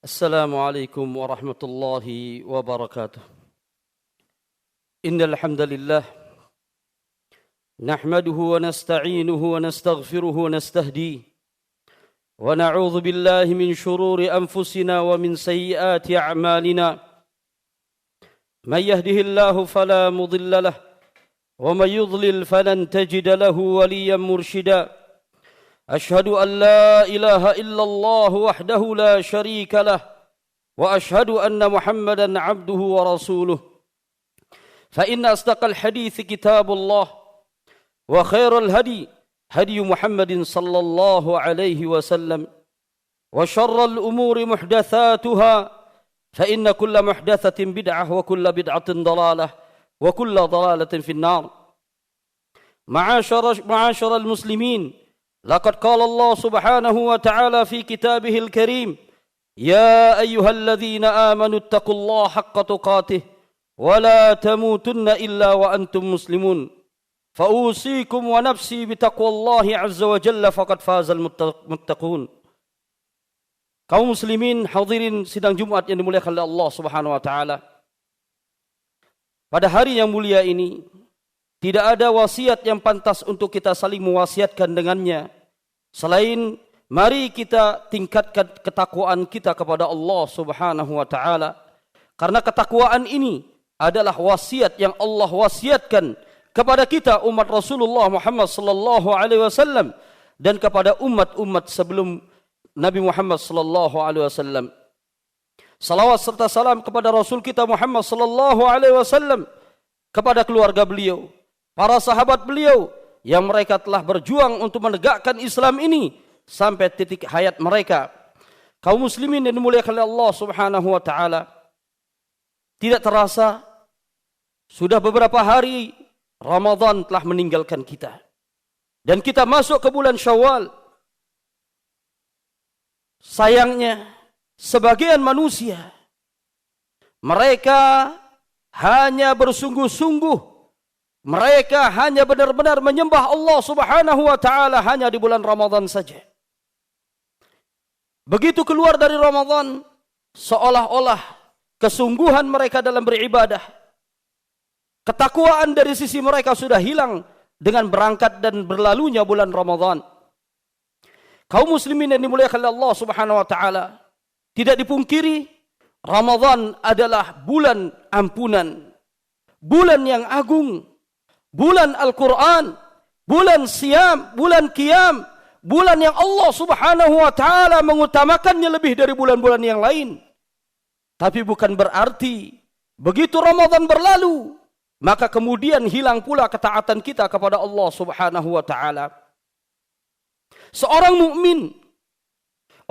السلام عليكم ورحمة الله وبركاته. إن الحمد لله نحمده ونستعينه ونستغفره ونستهديه ونعوذ بالله من شرور أنفسنا ومن سيئات أعمالنا. من يهده الله فلا مضل له ومن يضلل فلن تجد له وليا مرشدا. أشهد أن لا إله إلا الله وحده لا شريك له وأشهد أن محمدا عبده ورسوله. فإن أصدق الحديث كتاب الله وخير الهدي هدي محمد صلى الله عليه وسلم وشر الأمور محدثاتها فإن كل محدثة بدعة وكل بدعة ضلالة وكل ضلالة في النار. معاشر المسلمين، لقد قال الله سبحانه وتعالى في كتابه الكريم: يا أيها الذين آمنوا اتقوا الله حق تقاته ولا تموتن إلا وأنتم مسلمون فأوصيكم ونفسي بتقوى الله عز وجل فقد فاز المتقون. Kaum muslimin hadirin sidang Jumat yang dimuliakan oleh Allah Subhanahu wa taala. Pada hari yang mulia ini tidak ada wasiat yang pantas untuk kita saling mewasiatkan dengannya selain mari kita tingkatkan ketakwaan kita kepada Allah Subhanahu wa taala. Karena ketakwaan ini adalah wasiat yang Allah wasiatkan kepada kita umat Rasulullah Muhammad sallallahu alaihi wasallam dan kepada umat-umat sebelum Nabi Muhammad sallallahu alaihi wasallam. Salawat serta salam kepada Rasul kita Muhammad sallallahu alaihi wasallam, kepada keluarga beliau, para sahabat beliau yang mereka telah berjuang untuk menegakkan Islam ini sampai titik hayat mereka. Kaum muslimin yang dimuliakan oleh Allah Subhanahu wa taala, tidak terasa sudah beberapa hari Ramadan telah meninggalkan kita dan kita masuk ke bulan Syawal. Sayangnya sebagian manusia mereka hanya bersungguh-sungguh, mereka hanya benar-benar menyembah Allah Subhanahu wa taala hanya di bulan Ramadan saja. Begitu keluar dari Ramadan, seolah-olah kesungguhan mereka dalam beribadah, ketakwaan dari sisi mereka sudah hilang dengan berangkat dan berlalunya bulan Ramadan. Kaum muslimin yang dimuliakan oleh Allah Subhanahu wa taala, tidak dipungkiri Ramadan adalah bulan ampunan, bulan yang agung, bulan Al-Quran, bulan Siyam, bulan Qiyam, bulan yang Allah Subhanahu wa taala mengutamakannya lebih dari bulan-bulan yang lain. Tapi bukan berarti begitu Ramadan berlalu maka kemudian hilang pula ketaatan kita kepada Allah Subhanahu wa taala. Seorang mukmin,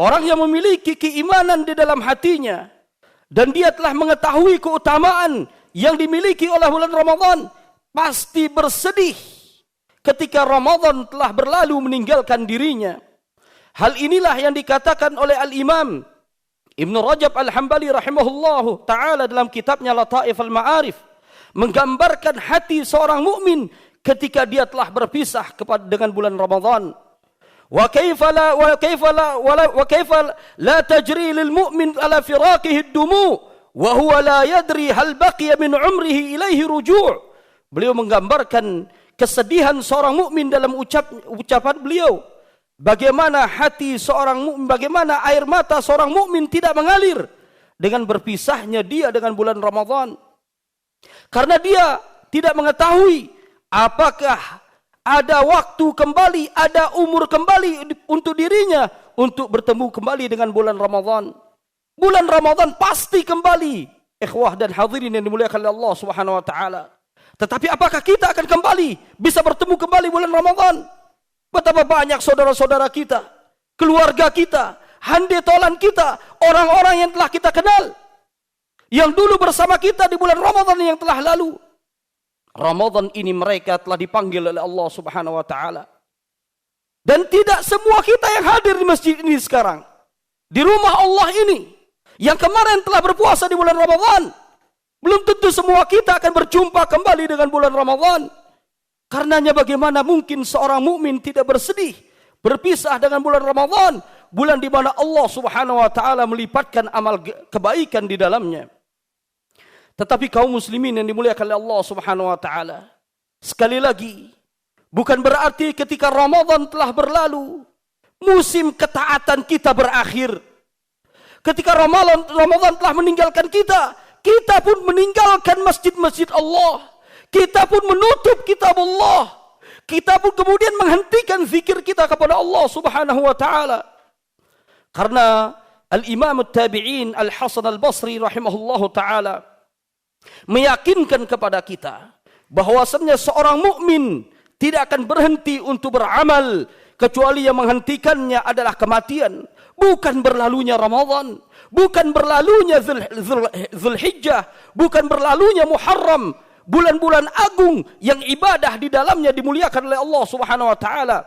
orang yang memiliki keimanan di dalam hatinya dan dia telah mengetahui keutamaan yang dimiliki oleh bulan Ramadan, pasti bersedih ketika Ramadan telah berlalu meninggalkan dirinya. Hal inilah yang dikatakan oleh Al-Imam Ibn Rajab Al-Hambali rahimahullahu ta'ala dalam kitabnya Lataif Al-Ma'arif, menggambarkan hati seorang mukmin ketika dia telah berpisah dengan bulan Ramadan. Wa kaifa la tajri lil mu'min ala firaqihi ad-dumu wa huwa la yadri hal baqiya min umrihi ilaihi ruju'. Beliau menggambarkan kesedihan seorang mukmin dalam ucapan beliau. Bagaimana hati seorang mukmin, bagaimana air mata seorang mukmin tidak mengalir dengan berpisahnya dia dengan bulan Ramadan. Karena dia tidak mengetahui apakah ada waktu kembali, ada umur kembali untuk dirinya untuk bertemu kembali dengan bulan Ramadan. Bulan Ramadan pasti kembali, ikhwah dan hadirin yang dimuliakan oleh Allah Subhanahu wa taala. Tetapi apakah kita akan kembali bisa bertemu kembali bulan Ramadan? Betapa banyak saudara-saudara kita, keluarga kita, handetolan kita, orang-orang yang telah kita kenal, yang dulu bersama kita di bulan Ramadan yang telah lalu. Ramadan ini mereka telah dipanggil oleh Allah Subhanahu wa taala. Dan tidak semua kita yang hadir di masjid ini sekarang, di rumah Allah ini, yang kemarin telah berpuasa di bulan Ramadan, belum tentu semua kita akan berjumpa kembali dengan bulan Ramadan. Karenanya bagaimana mungkin seorang mukmin tidak bersedih berpisah dengan bulan Ramadan, bulan di mana Allah Subhanahu wa taala melipatkan amal kebaikan di dalamnya. Tetapi kaum muslimin yang dimuliakan oleh Allah Subhanahu wa taala, sekali lagi, bukan berarti ketika Ramadan telah berlalu, musim ketaatan kita berakhir. Ketika Ramadan telah meninggalkan kita, kita pun meninggalkan masjid-masjid Allah. Kita pun menutup kitab Allah. Kita pun kemudian menghentikan zikir kita kepada Allah Subhanahu wa taala. Karena Al-Imam At-Tabi'in Al-Hasan Al-Basri rahimahullahu taala meyakinkan kepada kita bahwasannya seorang mukmin tidak akan berhenti untuk beramal kecuali yang menghentikannya adalah kematian. Bukan berlalunya Ramadan, bukan berlalunya Zulhijjah, bukan berlalunya Muharram, bulan-bulan agung yang ibadah di dalamnya dimuliakan oleh Allah Subhanahu wa taala.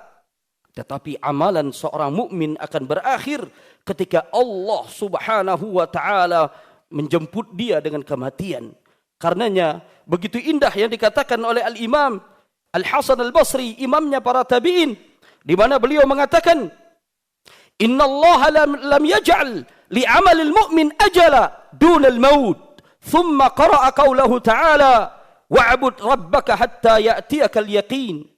Tetapi amalan seorang mukmin akan berakhir ketika Allah Subhanahu wa taala menjemput dia dengan kematian. Karenanya begitu indah yang dikatakan oleh Al-Imam Al-Hasan Al-Basri, imamnya para tabi'in, di mana beliau mengatakan, Inna Allah lam yaj'al li'amalil mu'min ajala dunal maut. Thumma qara'a qawlahu ta'ala, wa'bud rabbaka hatta ya'tiyakal yaqin.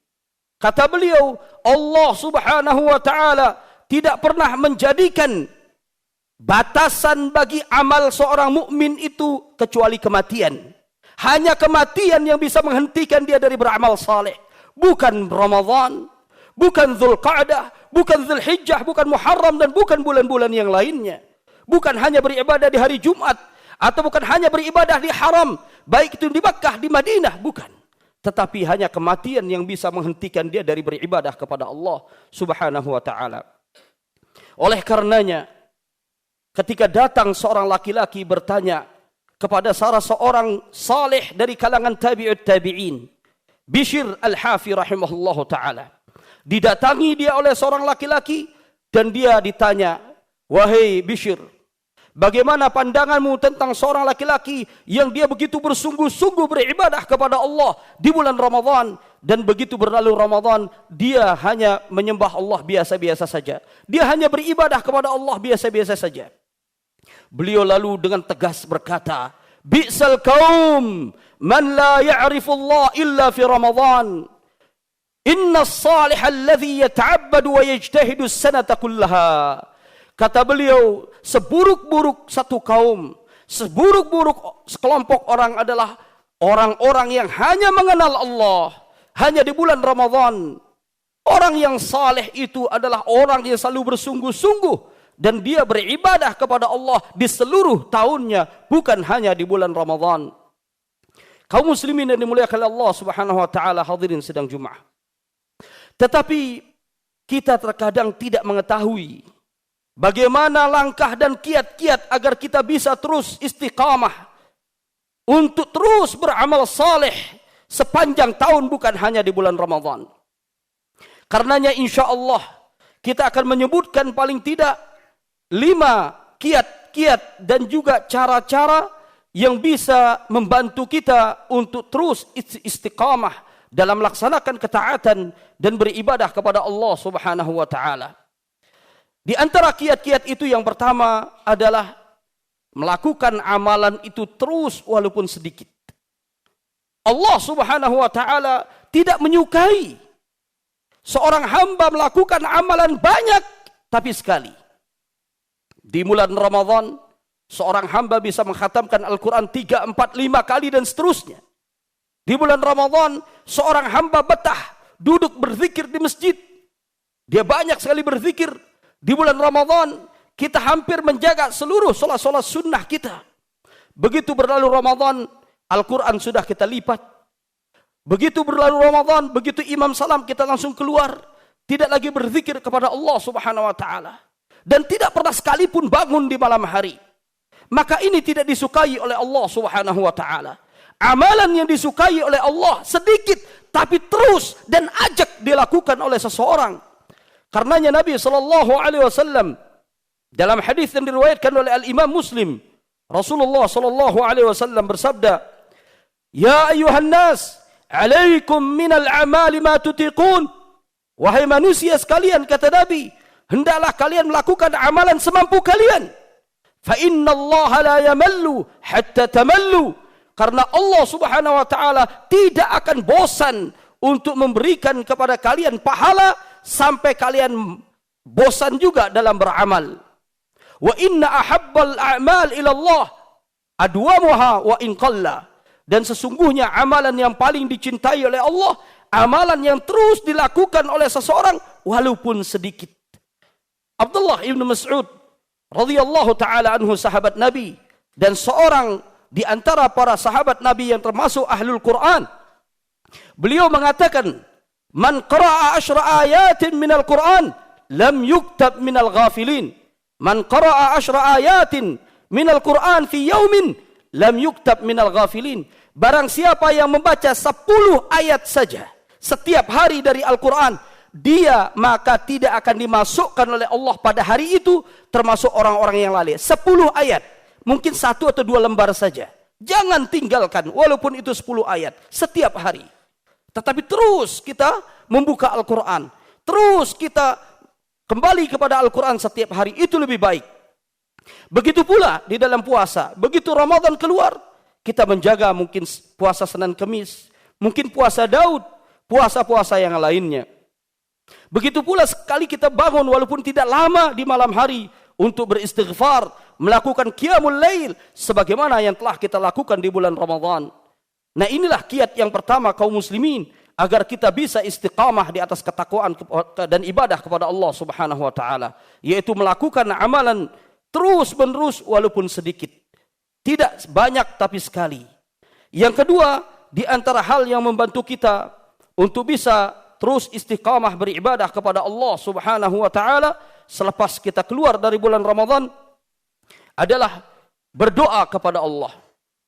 Kata beliau, Allah Subhanahu wa ta'ala tidak pernah menjadikan batasan bagi amal seorang mukmin itu kecuali kematian. Hanya kematian yang bisa menghentikan dia dari beramal saleh. Bukan Ramadan, bukan Dzulqa'dah, bukan Dzulhijjah, bukan Muharram, dan bukan bulan-bulan yang lainnya. Bukan hanya beribadah di hari Jumat, atau bukan hanya beribadah di haram, baik itu di Makkah, di Madinah, bukan. Tetapi hanya kematian yang bisa menghentikan dia dari beribadah kepada Allah Subhanahu wa ta'ala. Oleh karenanya, ketika datang seorang laki-laki bertanya kepada salah seorang saleh dari kalangan tabi'ut tabi'in, Bishr Al-Hafi rahimahullahu ta'ala, didatangi dia oleh seorang laki-laki dan dia ditanya, wahai Bishr, bagaimana pandanganmu tentang seorang laki-laki yang dia begitu bersungguh-sungguh beribadah kepada Allah di bulan Ramadan, dan begitu berlalu Ramadan dia hanya menyembah Allah biasa-biasa saja. Dia hanya beribadah kepada Allah biasa-biasa saja. Beliau lalu dengan tegas berkata, Bi'sal qaum man la ya'rifu Allah illa fi Ramadan. Inna as-salih alladhi yata'abbadu wa yajtahidu as-sanata kullaha. Kata beliau, seburuk-buruk satu kaum, seburuk-buruk sekelompok orang adalah orang-orang yang hanya mengenal Allah hanya di bulan Ramadan. Orang yang saleh itu adalah orang yang selalu bersungguh-sungguh dan dia beribadah kepada Allah di seluruh tahunnya, bukan hanya di bulan Ramadan. Kaum muslimin yang dimuliakan Allah Subhanahu wa taala, hadirin sidang Jumat. Tetapi kita terkadang tidak mengetahui bagaimana langkah dan kiat-kiat agar kita bisa terus istiqamah untuk terus beramal saleh sepanjang tahun, bukan hanya di bulan Ramadan. Karenanya insya Allah kita akan menyebutkan paling tidak 5 kiat-kiat dan juga cara-cara yang bisa membantu kita untuk terus istiqamah dalam melaksanakan ketaatan dan beribadah kepada Allah Subhanahu wa taala. Di antara kiat-kiat itu yang pertama adalah melakukan amalan itu terus walaupun sedikit. Allah Subhanahu wa taala tidak menyukai seorang hamba melakukan amalan banyak tapi sekali. Di bulan Ramadan seorang hamba bisa mengkhatamkan Al-Quran 3, 4, 5 kali dan seterusnya. Di bulan Ramadan seorang hamba betah duduk berzikir di masjid. Dia banyak sekali berzikir. Di bulan Ramadan kita hampir menjaga seluruh solat-solat sunnah kita. Begitu berlalu Ramadan, Al-Quran sudah kita lipat. Begitu berlalu Ramadan, begitu imam salam kita langsung keluar. Tidak lagi berzikir kepada Allah Subhanahu wa taala. Dan tidak pernah sekalipun bangun di malam hari. Maka ini tidak disukai oleh Allah Subhanahu wa taala. Amalan yang disukai oleh Allah sedikit tapi terus dan ajak dilakukan oleh seseorang. Karenanya Nabi SAW dalam hadis yang diriwayatkan oleh Al-Imam Muslim, Rasulullah SAW bersabda, Ya ayuhan nas, alaikum minal amali ma tutiqun, Wahai manusia sekalian, kata Nabi, hendaklah kalian melakukan amalan semampu kalian. Fa innallaha la yamallu hatta tamallu. Karena Allah Subhanahu wa taala tidak akan bosan untuk memberikan kepada kalian pahala sampai kalian bosan juga dalam beramal. Wa inna ahabbal a'mal ila Allah adwamuha wa in qalla. Dan sesungguhnya amalan yang paling dicintai oleh Allah, amalan yang terus dilakukan oleh seseorang walaupun sedikit. Abdullah ibn Mas'ud radhiyallahu taala anhu, sahabat Nabi dan seorang di antara para sahabat Nabi yang termasuk ahlul Quran. Beliau mengatakan, "Man qara'a 10 ayatin minal Quran lam yuktab minal ghafilin. Man qara'a 10 ayatin minal Quran fi yaumin lam yuktab minal ghafilin." Barang siapa yang membaca 10 ayat saja setiap hari dari Al-Quran, dia maka tidak akan dimasukkan oleh Allah pada hari itu termasuk orang-orang yang lalai. 10 ayat, mungkin 1 atau 2 lembar saja. Jangan tinggalkan walaupun itu 10 ayat setiap hari. Tetapi terus kita membuka Al-Quran, terus kita kembali kepada Al-Quran setiap hari, itu lebih baik. Begitu pula di dalam puasa, begitu Ramadan keluar, kita menjaga mungkin puasa Senin Kemis, mungkin puasa Daud, puasa-puasa yang lainnya. Begitu pula sekali kita bangun walaupun tidak lama di malam hari untuk beristighfar, melakukan qiyamul lail sebagaimana yang telah kita lakukan di bulan Ramadan. Nah, inilah kiat yang pertama kaum muslimin agar kita bisa istiqamah di atas ketakwaan dan ibadah kepada Allah Subhanahu wa taala, yaitu melakukan amalan terus-menerus walaupun sedikit. Tidak banyak tapi sekali. Yang kedua, di antara hal yang membantu kita untuk bisa terus istiqamah beribadah kepada Allah Subhanahu wa taala selepas kita keluar dari bulan Ramadan adalah berdoa kepada Allah.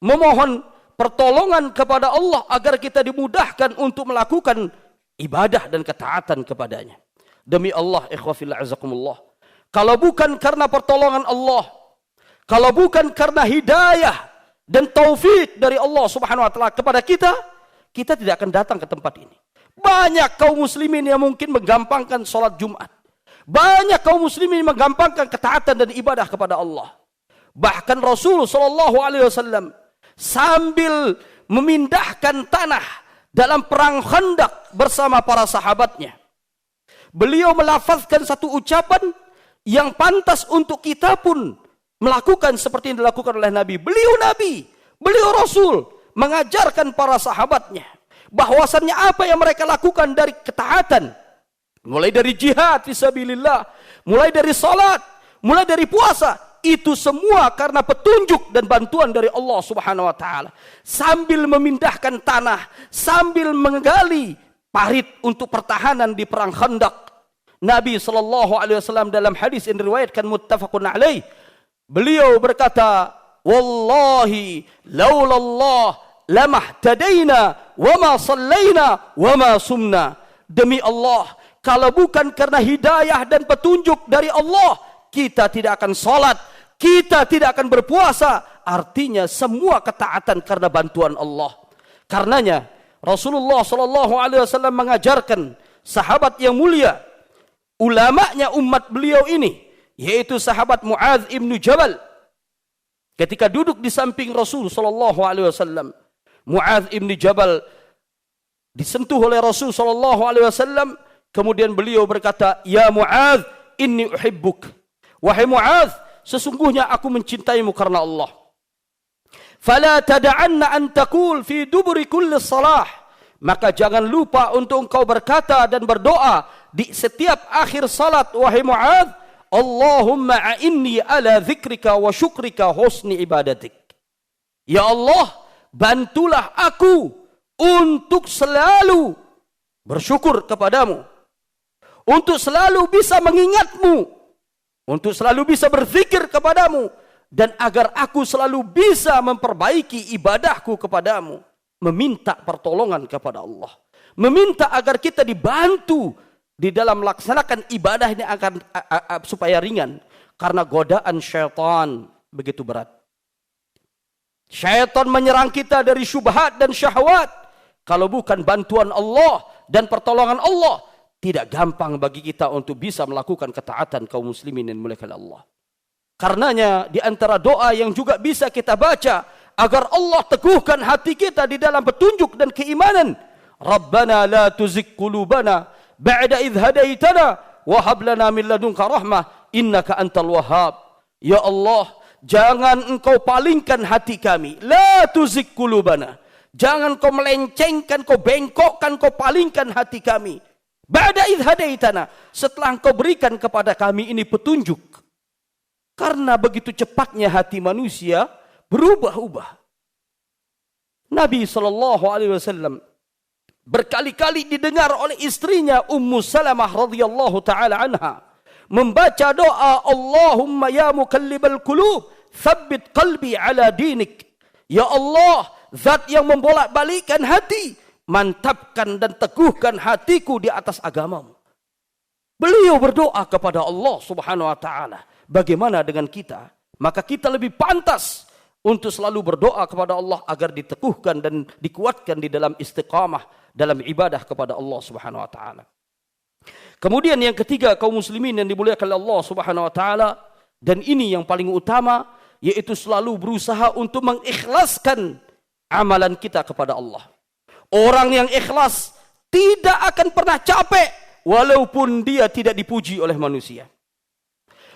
Memohon pertolongan kepada Allah agar kita dimudahkan untuk melakukan ibadah dan ketaatan kepadanya. Demi Allah, ikhwafillah azakumullah, kalau bukan karena pertolongan Allah, kalau bukan karena hidayah dan taufik dari Allah Subhanahu wa taala kepada kita, kita tidak akan datang ke tempat ini. Banyak kaum muslimin yang mungkin menggampangkan sholat Jumat. Banyak kaum muslimin yang menggampangkan ketaatan dan ibadah kepada Allah. Bahkan Rasul SAW sambil memindahkan tanah dalam perang Khandaq bersama para sahabatnya, beliau melafazkan satu ucapan yang pantas untuk kita pun melakukan seperti yang dilakukan oleh Nabi. Beliau Rasul mengajarkan para sahabatnya bahwasannya apa yang mereka lakukan dari ketaatan, mulai dari jihad fisabilillah, mulai dari salat, mulai dari puasa, itu semua karena petunjuk dan bantuan dari Allah Subhanahu wa taala. Sambil memindahkan tanah, sambil menggali parit untuk pertahanan di perang Khandaq, Nabi SAW dalam hadis yang diriwayatkan muttafaqun alaih, beliau berkata, "Wallahi laulallah lamahtadaina wama sallaina wama sumna." Demi Allah, kalau bukan karena hidayah dan petunjuk dari Allah, kita tidak akan salat, kita tidak akan berpuasa. Artinya semua ketaatan karena bantuan Allah. Karenanya Rasulullah SAW mengajarkan sahabat yang mulia, ulamanya umat beliau ini, yaitu sahabat Mu'adz ibnu Jabal, ketika duduk di samping Rasul SAW, Mu'adz ibnu Jabal disentuh oleh Rasul SAW, kemudian beliau berkata, "Ya Mu'adz, inni uhibbuk." Wahai Mu'adz, sesungguhnya aku mencintaimu karena Allah. Fala tada'anna an taqul fi duburi kulli salah. Maka jangan lupa untuk engkau berkata dan berdoa di setiap akhir salat, wahai Mu'adz, Allahumma a'inni ala dzikrika wa syukrika husni ibadatik. Ya Allah, bantulah aku untuk selalu bersyukur kepadamu, untuk selalu bisa mengingatmu, untuk selalu bisa berzikir kepadamu, dan agar aku selalu bisa memperbaiki ibadahku kepadamu. Meminta pertolongan kepada Allah, meminta agar kita dibantu di dalam melaksanakan ibadah ini akan supaya ringan, karena godaan syaitan begitu berat. Syaitan menyerang kita dari syubhat dan syahwat. Kalau bukan bantuan Allah dan pertolongan Allah, tidak gampang bagi kita untuk bisa melakukan ketaatan kaum muslimin yang dimuliakan Allah. Karenanya di antara doa yang juga bisa kita baca agar Allah teguhkan hati kita di dalam petunjuk dan keimanan. Rabbana la tuzigh qulubana ba'da idh hadaitana wa hab lana min ladunka rahmah innaka antal wahhab. Ya Allah, jangan engkau palingkan hati kami. La tuzigh qulubana. Jangan kau melencengkan, kau bengkokkan, kau palingkan hati kami. Ba'da idh hadaitana, setelah engkau berikan kepada kami ini petunjuk. Karena begitu cepatnya hati manusia berubah-ubah. Nabi SAW berkali-kali didengar oleh istrinya Ummu Salamah radhiyallahu taala anha membaca doa, Allahumma ya mukallibal qulub tsabbit qalbi ala dinik. Ya Allah, zat yang membolak-balikkan hati, mantapkan dan teguhkan hatiku di atas agamamu. Beliau berdoa kepada Allah Subhanahu wa taala. Bagaimana dengan kita? Maka kita lebih pantas untuk selalu berdoa kepada Allah agar diteguhkan dan dikuatkan di dalam istiqamah dalam ibadah kepada Allah Subhanahu wa taala. Kemudian yang ketiga, kaum muslimin yang dimuliakan Allah Subhanahu wa taala, dan ini yang paling utama, yaitu selalu berusaha untuk mengikhlaskan amalan kita kepada Allah. Orang yang ikhlas tidak akan pernah capek walaupun dia tidak dipuji oleh manusia.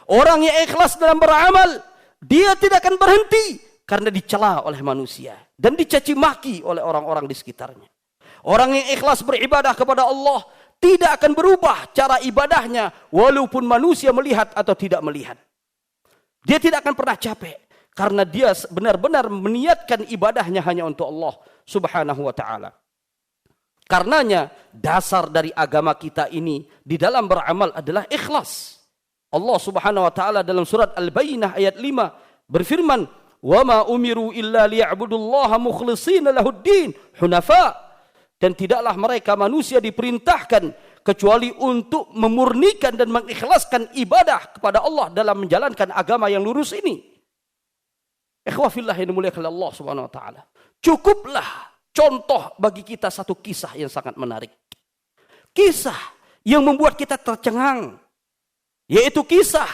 Orang yang ikhlas dalam beramal, dia tidak akan berhenti karena dicela oleh manusia dan dicaci maki oleh orang-orang di sekitarnya. Orang yang ikhlas beribadah kepada Allah tidak akan berubah cara ibadahnya walaupun manusia melihat atau tidak melihat. Dia tidak akan pernah capek karena dia benar-benar meniatkan ibadahnya hanya untuk Allah Subhanahu wa taala. Karenanya dasar dari agama kita ini di dalam beramal adalah ikhlas. Allah Subhanahu wa taala dalam surat Al-Bayyinah ayat 5 berfirman, "Wa ma umiru illa liya'budullaha mukhlishina lahuddin hunafa." Dan tidaklah mereka manusia diperintahkan kecuali untuk memurnikan dan mengikhlaskan ibadah kepada Allah dalam menjalankan agama yang lurus ini. Ikhwah fillah yang dimuliakan Allah Subhanahu wa taala. Cukuplah contoh bagi kita satu kisah yang sangat menarik. Kisah yang membuat kita tercengang. Yaitu kisah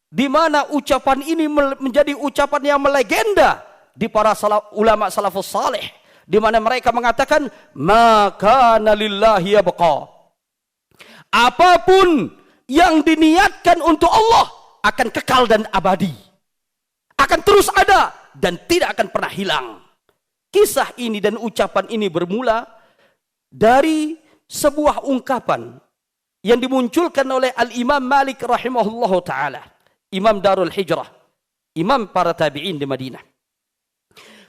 di mana ucapan ini menjadi ucapan yang melegenda di para ulama salafus saleh, di mana mereka mengatakan maka lillahi yabqa. Apapun yang diniatkan untuk Allah akan kekal dan abadi, akan terus ada dan tidak akan pernah hilang. Kisah ini dan ucapan ini bermula dari sebuah ungkapan yang dimunculkan oleh Al-Imam Malik rahimahullahu ta'ala, Imam Darul Hijrah, Imam para tabi'in di Madinah.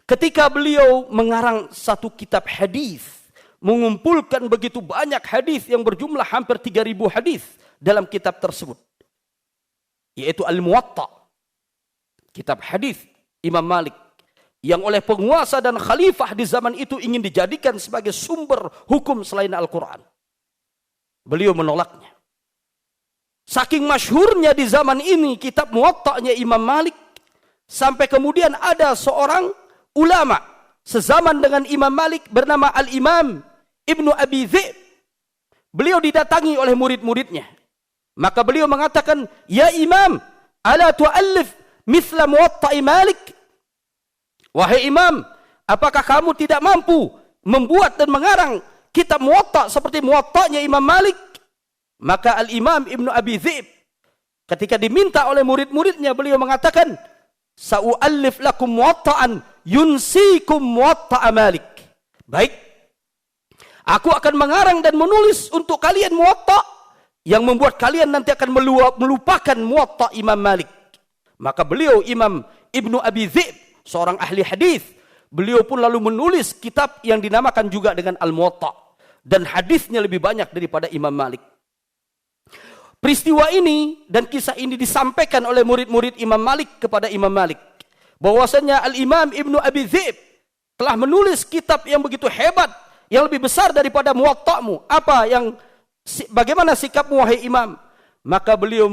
Ketika beliau mengarang satu kitab hadis, mengumpulkan begitu banyak hadis yang berjumlah hampir 3.000 hadis dalam kitab tersebut, yaitu Al-Muwatta, kitab hadis Imam Malik, yang oleh penguasa dan khalifah di zaman itu ingin dijadikan sebagai sumber hukum selain Al-Quran. Beliau menolaknya. Saking masyhurnya di zaman ini kitab Muwatta'nya Imam Malik, sampai kemudian ada seorang ulama sezaman dengan Imam Malik bernama Al-Imam Ibnu Abi Dhi'b. Beliau didatangi oleh murid-muridnya. Maka beliau mengatakan, "Ya Imam, ala tu'allif mithla Muwatta'i Malik?" Wahai Imam, apakah kamu tidak mampu membuat dan mengarang kitab Muwatta seperti Muwatta'nya Imam Malik? Maka Al-Imam Ibnu Abi Dhi'b ketika diminta oleh murid-muridnya, beliau mengatakan, "Sa'u'allif lakum Muwatta'an yunsikum Muwatta'a Malik." Baik, aku akan mengarang dan menulis untuk kalian Muwatta yang membuat kalian nanti akan melupakan Muwatta Imam Malik. Maka beliau Imam Ibnu Abi Dhi'b, seorang ahli hadis, beliau pun lalu menulis kitab yang dinamakan juga dengan Al-Muwatta, dan hadisnya lebih banyak daripada Imam Malik. Peristiwa ini dan kisah ini disampaikan oleh murid-murid Imam Malik kepada Imam Malik, bahwasanya Al-Imam Ibnu Abi Dhi'b telah menulis kitab yang begitu hebat, yang lebih besar daripada Muwatta'mu. Bagaimana sikapmu wahai Imam? Maka beliau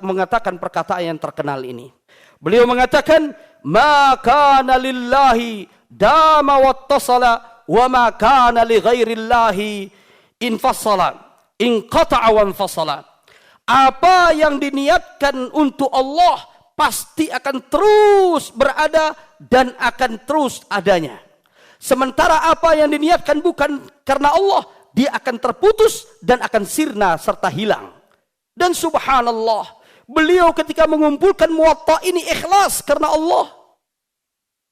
mengatakan perkataan yang terkenal ini. Beliau mengatakan, "Ma kana lillahi dama wattasala wa ma kana li ghairillahi infassala. inqata'a wa infasala. Apa yang diniatkan untuk Allah pasti akan terus berada dan akan terus adanya. Sementara apa yang diniatkan bukan karena Allah, dia akan terputus dan akan sirna serta hilang. Dan subhanallah, beliau ketika mengumpulkan Muwatta ini ikhlas karena Allah.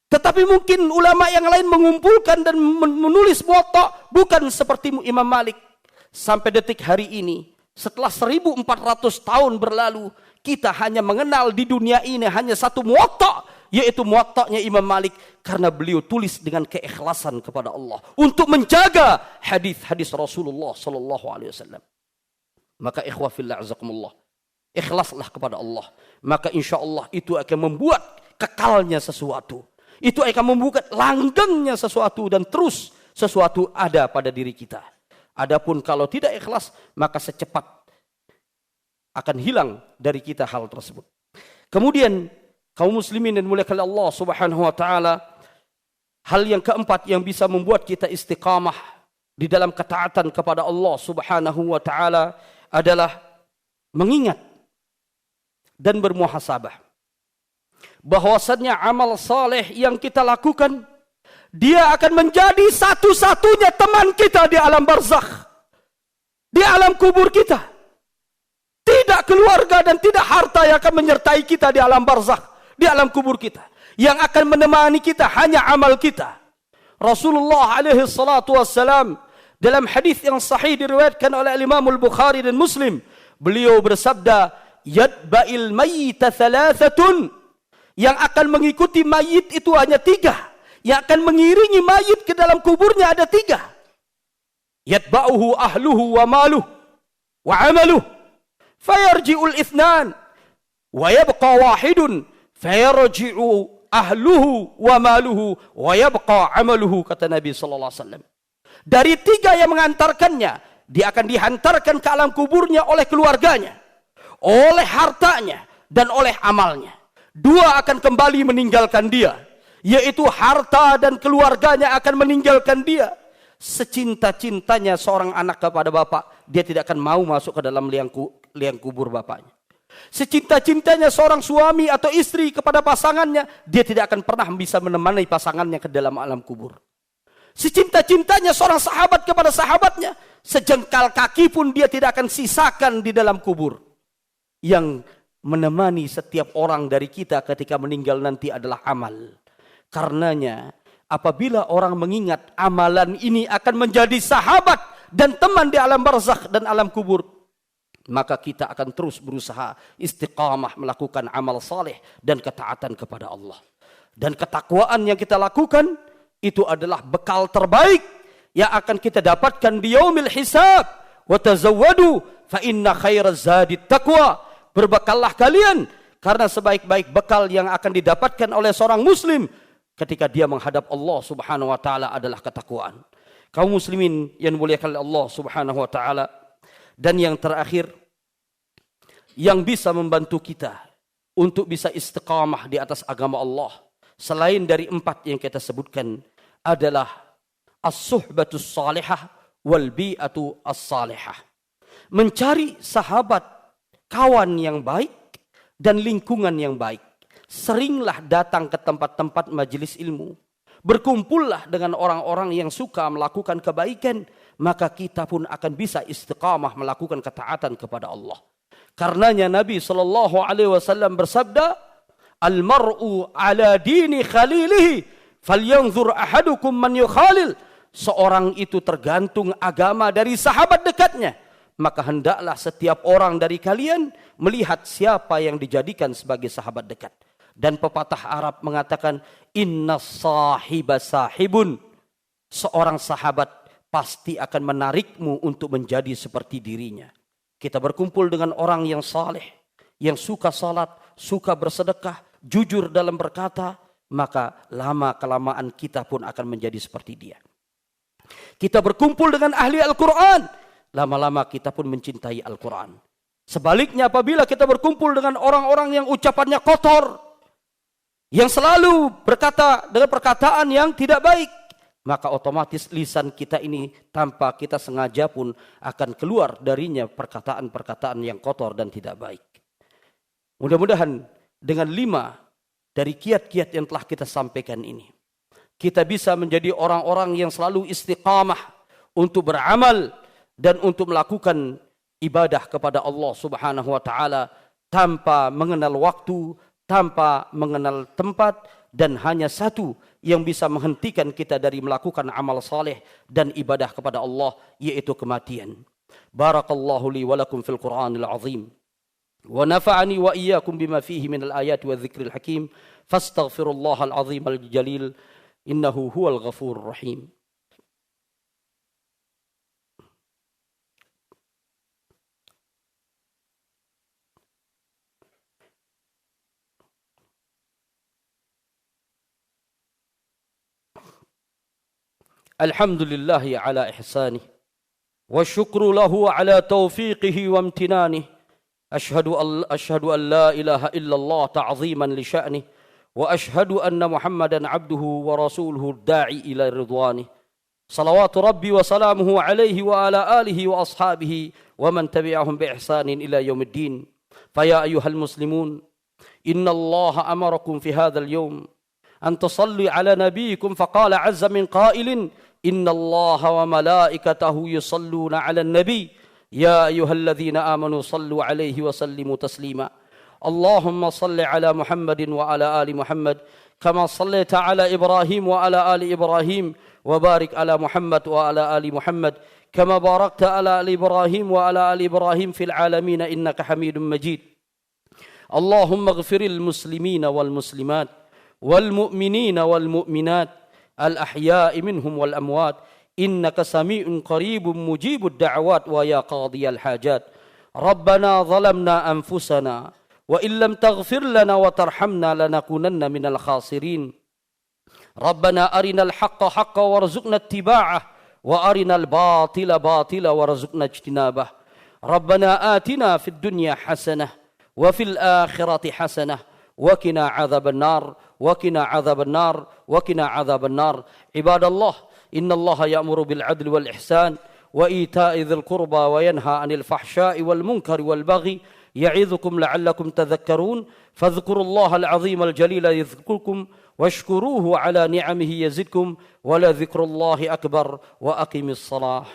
Tetapi mungkin ulama yang lain mengumpulkan dan menulis Muwatta bukan seperti Imam Malik. Sampai detik hari ini, setelah 1400 tahun berlalu, kita hanya mengenal di dunia ini hanya satu Muwatta, yaitu Muwatta'nya Imam Malik, karena beliau tulis dengan keikhlasan kepada Allah untuk menjaga hadis-hadis Rasulullah sallallahu alaihi wasallam. Maka ikhwah fillah azakumullah, ikhlaslah kepada Allah, maka insyaallah itu akan membuat kekalnya sesuatu. Itu akan membuat langgengnya sesuatu dan terus sesuatu ada pada diri kita. Adapun kalau tidak ikhlas, maka secepat akan hilang dari kita hal tersebut. Kemudian kaum muslimin dan muliakan Allah Subhanahu wa taala, hal yang keempat yang bisa membuat kita istiqamah di dalam ketaatan kepada Allah Subhanahu wa taala adalah mengingat dan bermuhasabah bahwasannya amal saleh yang kita lakukan, dia akan menjadi satu-satunya teman kita di alam barzakh, di alam kubur kita. Tidak keluarga dan tidak harta yang akan menyertai kita di alam barzakh, di alam kubur kita. Yang akan menemani kita hanya amal kita. Rasulullah alaihi salatu wassalam dalam hadis yang sahih diriwayatkan oleh Imam Al-Bukhari dan Muslim, beliau bersabda, yatba'il mayyita thalathatun, yang akan mengikuti mayit itu hanya 3. Yang akan mengiringi mayit ke dalam kuburnya ada 3. Yatba'uhu ahluhu wa maluh wa amaluh, fayarji'ul ithnan wa yabqa wahidun, fayarji'u ahluhu wa maluhu wa yabqa amaluhu, kata Nabi sallallahu alaihi wasallam. Dari 3 yang mengantarkannya, dia akan dihantarkan ke alam kuburnya oleh keluarganya, oleh hartanya, dan oleh amalnya. 2 akan kembali meninggalkan dia, yaitu harta dan keluarganya akan meninggalkan dia. Secinta-cintanya seorang anak kepada bapak, dia tidak akan mau masuk ke dalam liang kubur bapaknya. Secinta-cintanya seorang suami atau istri kepada pasangannya, dia tidak akan pernah bisa menemani pasangannya ke dalam alam kubur. Secinta-cintanya seorang sahabat kepada sahabatnya, sejengkal kaki pun dia tidak akan sisakan di dalam kubur. Yang menemani setiap orang dari kita ketika meninggal nanti adalah amal. Karenanya apabila orang mengingat amalan ini akan menjadi sahabat dan teman di alam barzakh dan alam kubur, maka kita akan terus berusaha istiqamah melakukan amal saleh dan ketaatan kepada Allah. Dan ketakwaan yang kita lakukan itu adalah bekal terbaik yang akan kita dapatkan di yaumil hisab. Wa tazawwadu fa inna khairaz zadi taqwa. Berbekallah kalian, karena sebaik-baik bekal yang akan didapatkan oleh seorang muslim ketika dia menghadap Allah Subhanahu wa taala adalah ketakwaan. Kaum muslimin yang dimuliakan Allah Subhanahu wa taala, dan yang terakhir yang bisa membantu kita untuk bisa istiqamah di atas agama Allah selain dari 4 yang kita sebutkan adalah as-suhbatus salihah wal bi'atu as-salihah. Mencari sahabat, kawan yang baik dan lingkungan yang baik. Seringlah datang ke tempat-tempat majelis ilmu. Berkumpullah dengan orang-orang yang suka melakukan kebaikan, maka kita pun akan bisa istiqamah melakukan ketaatan kepada Allah. Karenanya Nabi sallallahu alaihi wasallam bersabda, "Al-mar'u ala dini khalilihi, falyanzur ahadukum man yukhalil." Seorang itu tergantung agama dari sahabat dekatnya. Maka hendaklah setiap orang dari kalian melihat siapa yang dijadikan sebagai sahabat dekat. Dan pepatah Arab mengatakan, inna sahiba sahibun. Seorang sahabat pasti akan menarikmu untuk menjadi seperti dirinya. Kita berkumpul dengan orang yang saleh, yang suka salat, suka bersedekah, jujur dalam berkata, maka lama-kelamaan kita pun akan menjadi seperti dia. Kita berkumpul dengan ahli Al-Quran, lama-lama kita pun mencintai Al-Quran. Sebaliknya apabila kita berkumpul dengan orang-orang yang ucapannya kotor, yang selalu berkata dengan perkataan yang tidak baik, maka otomatis lisan kita ini tanpa kita sengaja pun akan keluar darinya perkataan-perkataan yang kotor dan tidak baik. Mudah-mudahan dengan 5 dari kiat-kiat yang telah kita sampaikan ini, kita bisa menjadi orang-orang yang selalu istiqamah untuk beramal dan untuk melakukan ibadah kepada Allah Subhanahu wa taala tanpa mengenal waktu, tanpa mengenal tempat, dan hanya satu yang bisa menghentikan kita dari melakukan amal saleh dan ibadah kepada Allah, yaitu kematian. Barakallahu li wa lakum fil Qur'anil azim wa nafa'ani wa iyyakum bima fihi minal ayati wadh-dhikril hakim fastaghfirullahal azim al jalil innahu huwal ghafurur rahim. Alhamdulillah ala ihsanih wa syukru lahu ala taufiqihi wa amtinanihi. Ashhadu an la ilaha illallah ta'ziman li sya'nih wa ashhadu anna Muhammadan abduhu wa rasuluhu da'i ila ridwanih. Salawatu rabbi wa salamuhu alaihi wa ala alihi wa ashabihi wa man tabi'ahum bi ihsanin ila yaumiddin. Fa ya ayyuhal muslimun, inna Allah amarakum fi hadzal yawm an tusalli ala nabiyikum faqala 'azza min qailin inna Allah wa malaikatahu yusalluna 'alan nabi ya ayyuhalladzina amanu sallu 'alaihi wa sallimu taslima. Allahumma salli 'ala Muhammadin wa 'ala ali Muhammad kama sallaita 'ala Ibrahim wa 'ala ali Ibrahim wa barik 'ala Muhammad wa 'ala ali Muhammad kama barakta 'ala ali Ibrahim wa 'ala ali Ibrahim fil 'alamin innaka Hamidum Majid. Allahumma ighfiril muslimina wal muslimat wal mu'minina wal mu'minat الأحياء منهم والأموات إنك سميع قريب مجيب الدعوات ويا قاضي الحاجات. ربنا ظلمنا أنفسنا وإن لم تغفر لنا وترحمنا لنكونن من الخاسرين. ربنا أرنا الحق حقا وارزقنا اتباعه وأرنا الباطل باطلا وارزقنا اجتنابه. ربنا آتنا في الدنيا حسنة وفي الآخرة حسنة وقنا عذاب النار وقنا عذاب النار وقنا عذاب النار. عباد الله، إن الله يأمر بالعدل والإحسان وإيتاء ذي القربى وينهى عن الفحشاء والمنكر والبغي يعظكم لعلكم تذكرون. فاذكروا الله العظيم الجليل يذكركم واشكروه على نعمه يزدكم ولذكر الله أكبر وأقم الصلاة.